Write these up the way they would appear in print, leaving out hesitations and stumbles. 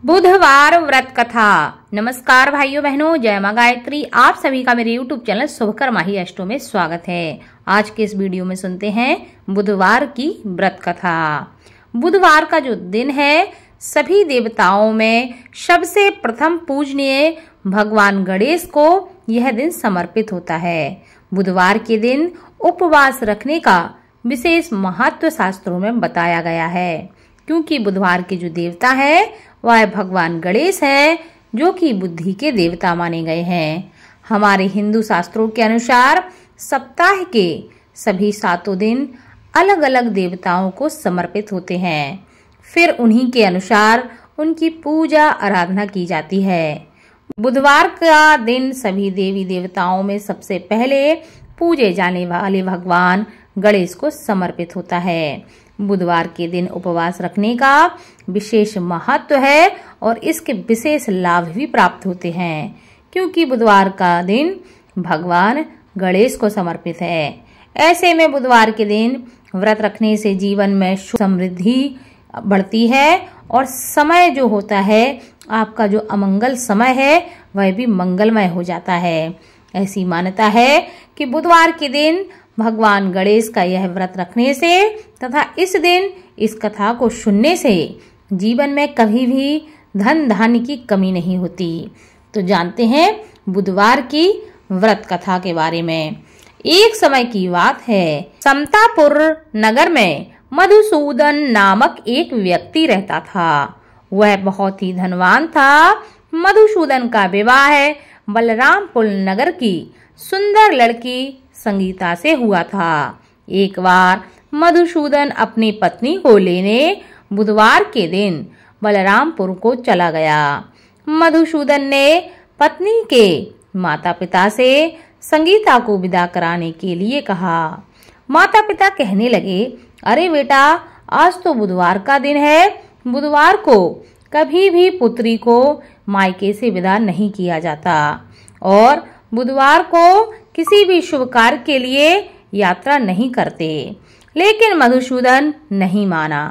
बुधवार व्रत कथा। नमस्कार भाइयों बहनों, जय मां गायत्री। आप सभी का मेरे YouTube चैनल शुभकर्मा ही अष्टों में स्वागत है। आज के इस वीडियो में सुनते हैं बुधवार की व्रत कथा। बुधवार का जो दिन है, सभी देवताओं में सबसे प्रथम पूजनीय भगवान गणेश को यह दिन समर्पित होता है। बुधवार के दिन उपवास रखने का विशेष महत्व शास्त्रों में बताया गया है, क्योंकि बुधवार के जो देवता है वह भगवान गणेश है, जो कि बुद्धि के देवता माने गए हैं। हमारे हिंदू शास्त्रों के अनुसार सप्ताह के सभी 7 दिन अलग अलग देवताओं को समर्पित होते हैं। फिर उन्हीं के अनुसार उनकी पूजा आराधना की जाती है। बुधवार का दिन सभी देवी देवताओं में सबसे पहले पूजे जाने वाले भगवान गणेश को समर्पित होता है। बुधवार के दिन उपवास रखने का विशेष महत्व है और इसके विशेष लाभ भी प्राप्त होते हैं, क्योंकि बुधवार का दिन भगवान गणेश को समर्पित है। ऐसे में बुधवार के दिन व्रत रखने से जीवन में सुख समृद्धि बढ़ती है और समय जो होता है, आपका जो अमंगल समय है वह भी मंगलमय हो जाता है। ऐसी मान्यता है कि बुधवार के दिन भगवान गणेश का यह व्रत रखने से तथा इस दिन इस कथा को सुनने से जीवन में कभी भी धन धान्य की कमी नहीं होती। तो जानते हैं बुधवार की व्रत कथा के बारे में। एक समय की बात है, समतापुर नगर में मधुसूदन नामक एक व्यक्ति रहता था। वह बहुत ही धनवान था। मधुसूदन का विवाह बलरामपुर नगर की सुंदर लड़की संगीता से हुआ था। एक बार मधुसूदन अपनी पत्नी को लेने बुधवार के दिन बलरामपुर को चला गया। मधुसूदन ने पत्नी के माता पिता से संगीता को विदा कराने के लिए कहा। माता पिता कहने लगे, अरे बेटा, आज तो बुधवार का दिन है। बुधवार को कभी भी पुत्री को मायके से विदा नहीं किया जाता और बुधवार को किसी भी शुभ कार्य के लिए यात्रा नहीं करते। लेकिन मधुसूदन नहीं माना।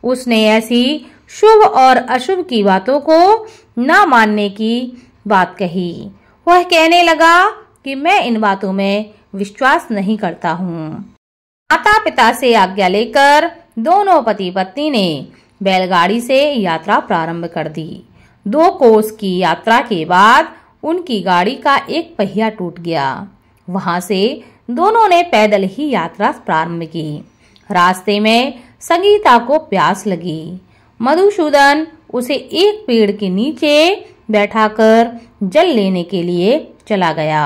उसने ऐसी शुभ और अशुभ की बातों को न मानने की बात कही। वह कहने लगा कि मैं इन बातों में विश्वास नहीं करता हूँ। माता पिता से आज्ञा लेकर दोनों पति पत्नी ने बैलगाड़ी से यात्रा प्रारंभ कर दी। 2 कोस की यात्रा के बाद उनकी गाड़ी का एक पहिया टूट गया। वहां से दोनों ने पैदल ही यात्रा प्रारंभ की। रास्ते में संगीता को प्यास लगी। मधुसूदन उसे एक पेड़ के नीचे बैठाकर जल लेने के लिए चला गया।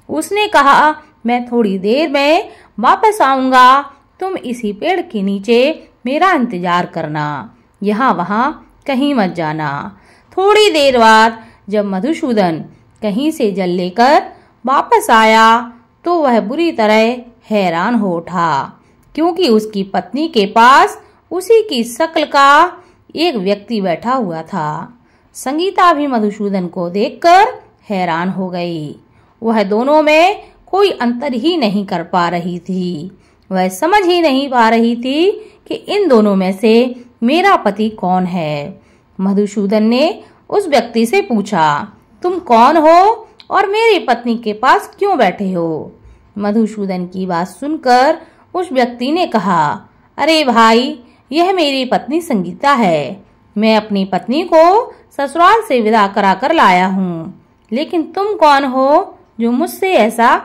उसने कहा, मैं थोड़ी देर में वापस आऊंगा, तुम इसी पेड़ के नीचे मेरा इंतजार करना, यहाँ वहां कहीं मत जाना। थोड़ी देर बाद जब मधुसूदन कहीं से जल लेकर वापस आया तो वह बुरी तरह हैरान हो उठा, क्योंकि उसकी पत्नी के पास उसी की शक्ल का एक व्यक्ति बैठा हुआ था। संगीता भी मधुसूदन को देखकर हैरान हो गई। वह दोनों में कोई अंतर ही नहीं कर पा रही थी। वह समझ ही नहीं पा रही थी कि इन दोनों में से मेरा पति कौन है। मधुसूदन ने उस व्यक्ति से पूछा, तुम कौन हो और मेरी पत्नी के पास क्यों बैठे हो? मधुसूदन की बात सुनकर उस व्यक्ति ने कहा, अरे भाई, यह मेरी पत्नी संगीता है। मैं अपनी पत्नी को ससुराल से विदा कराकर लाया हूँ। लेकिन तुम कौन हो जो मुझसे ऐसा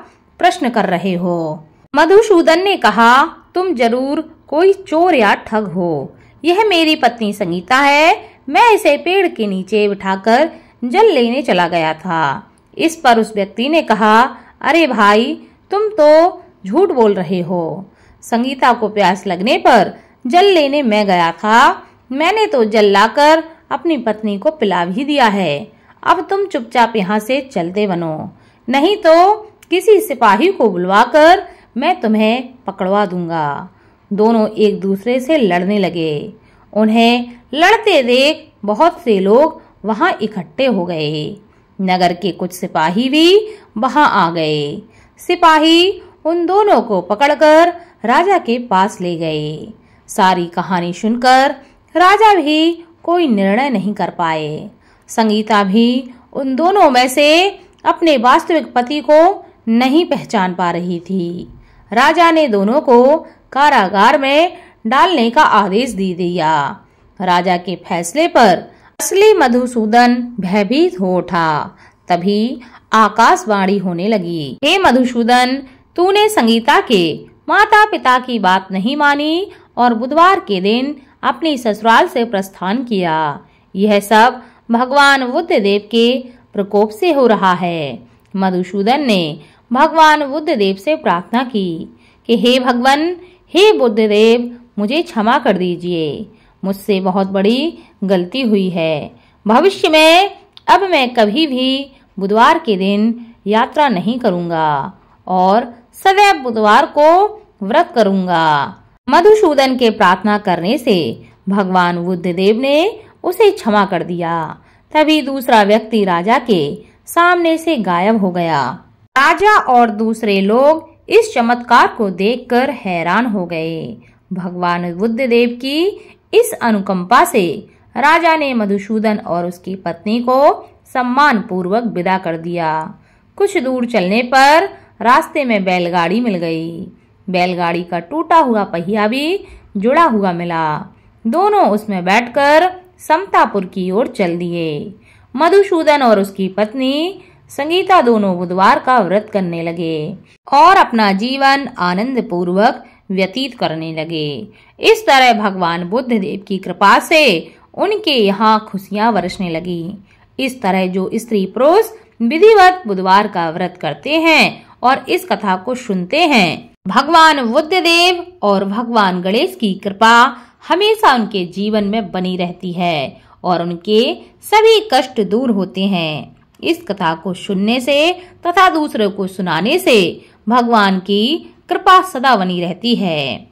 प्रश्न कर रहे हो? मधुसूदन ने कहा, तुम जरूर कोई चोर या ठग हो। यह मेरी पत्नी संगीता है। मैं इसे पेड़ के नीचे बिठाकर जल लेने चला गया था। इस पर उस व्यक्ति ने कहा, अरे भाई, तुम तो झूठ बोल रहे हो। संगीता को प्यास लगने पर जल लेने मैं गया था। मैंने तो जल लाकर अपनी पत्नी को पिला भी दिया है। अब तुम चुपचाप यहाँ से चलते बनो, नहीं तो किसी सिपाही को बुलवाकर मैं तुम्हें पकड़वा दूंगा। दोनों एक दूसरे से लड़ने लगे। उन्हें लड़ते देख बहुत से लोग वहां इकट्ठे हो गए। नगर के कुछ सिपाही भी वहां आ गए। सिपाही उन दोनों को पकड़कर राजा के पास ले गए। सारी कहानी सुनकर राजा भी कोई निर्णय नहीं कर पाए। संगीता भी उन दोनों में से अपने वास्तविक पति को नहीं पहचान पा रही थी। राजा ने दोनों को कारागार में डालने का आदेश दे दिया। राजा के फैसले पर असली मधुसूदन भयभीत हो उठा। तभी आकाशवाणी होने लगी, हे मधुसूदन, तूने संगीता के माता पिता की बात नहीं मानी और बुधवार के दिन अपनी ससुराल से प्रस्थान किया। यह सब भगवान बुद्धदेव के प्रकोप से हो रहा है। मधुसूदन ने भगवान बुद्धदेव से प्रार्थना की कि हे भगवान, हे बुद्धदेव, मुझे क्षमा कर दीजिए। मुझसे बहुत बड़ी गलती हुई है। भविष्य में अब मैं कभी भी बुधवार के दिन यात्रा नहीं करूंगा और सदैव बुधवार को व्रत करूंगा। मधुसूदन के प्रार्थना करने से भगवान बुद्धदेव ने उसे क्षमा कर दिया। तभी दूसरा व्यक्ति राजा के सामने से गायब हो गया। राजा और दूसरे लोग इस चमत्कार को देखकर हैरान हो गए। भगवान बुद्धदेव की इस अनुकंपा से राजा ने मधुसूदन और उसकी पत्नी को सम्मान पूर्वक विदा कर दिया। कुछ दूर चलने पर रास्ते में बैलगाड़ी मिल गई। बैलगाड़ी का टूटा हुआ पहिया भी जुड़ा हुआ मिला। दोनों उसमें बैठकर समतापुर की ओर चल दिए। मधुसूदन और उसकी पत्नी संगीता दोनों बुधवार का व्रत करने लगे और अपना जीवन आनंद पूर्वक व्यतीत करने लगे। इस तरह भगवान बुद्धदेव की कृपा से उनके यहाँ खुशियां बरसने लगी। इस तरह जो स्त्री पुरुष विधिवत बुधवार का व्रत करते हैं और इस कथा को सुनते हैं, भगवान बुद्धदेव और भगवान गणेश की कृपा हमेशा उनके जीवन में बनी रहती है और उनके सभी कष्ट दूर होते हैं। इस कथा को सुनने से तथा दूसरों को सुनाने से भगवान की कृपा सदा बनी रहती है।